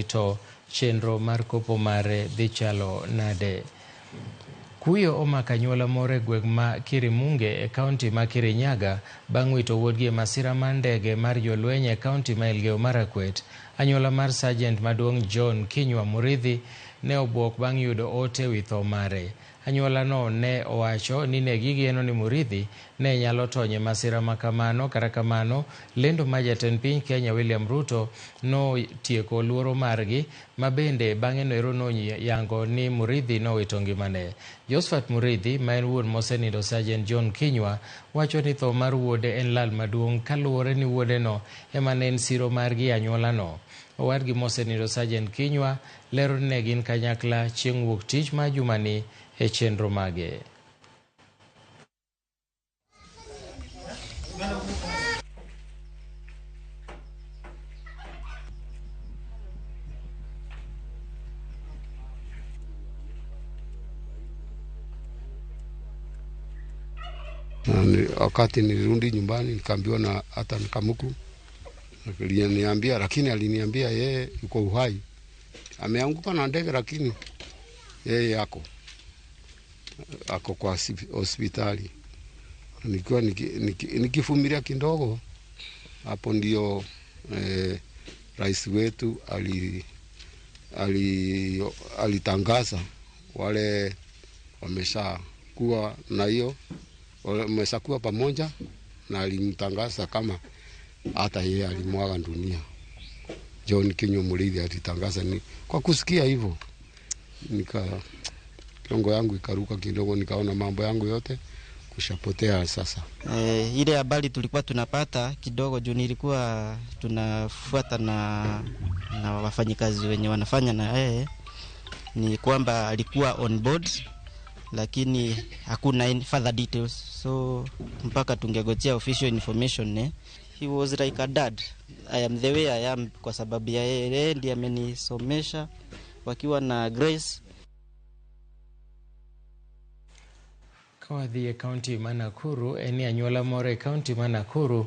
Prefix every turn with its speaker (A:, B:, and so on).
A: to chenro mar kopo mare dhi chalo nade. Kuyo omako anyuola moro e gweng' ma Kirimunge e kaunti ma Kirinyaga bang' wito wuodgi e masira mar ndege mar jolweny e kaunti ma Elgeyo Marakwet. Anyuola mar Sergeant Maduong' John Kinyua Muridhi ne obwok bang' yudo ote wi tho mare. Anyuolano ne owacho ni ne gigeno ni Muridhi ne nyalo tony e masira makamano. Kata kamano, lendo ma jatend piny Kenya William Ruto notieko luoro margi, ma bende bang'e noero noyango ni Muridhi nowito ngimane. Josephat Muridhi, ma en wuon mosenindo Sergeant John Kinyua, wacho ni tho mar wuode en lal maduong' kaluwore ni wuodeno ema ne en siro margi anyuolano. Owadgi mosenindo Sergeant Kinyua lero ni ne gin kanyakla chieng' wuok tich ma jumani e chenro mage.
B: Wakati nilirudi nyumbani nikaambiwa na hata Kamuku aliniambia, lakini aliniambia yeye yuko uhai, ameanguka na ndege, lakini yeye ako kwa hospitali. Nikiwa nikifumilia kidogo, hapo ndio rais wetu alitangaza wale wameshakuwa na hiyo wameshakuwa pamoja, na alimtangaza kama hata yeye alimwaga dunia. John Kinyua Muridhi alitangaza ni kwa kusikia hivyo, kiongo yangu ikaruka kidogo, nikaona mambo yangu yote kushapotea sasa.
C: Ile habari tulikuwa tunapata kidogo juu nilikuwa tunafuata na wafanyikazi wenye wanafanya na yeye, ni kwamba alikuwa on board, lakini hakuna further details, so mpaka tungegojea official information. He was like a dad. I am the way I am kwa sababu ya yeye ndiye amenisomesha wakiwa na Grace.
A: Kawadhi e kaunti ma Nakuru, eni anyuola moro e kaunti ma Nakuru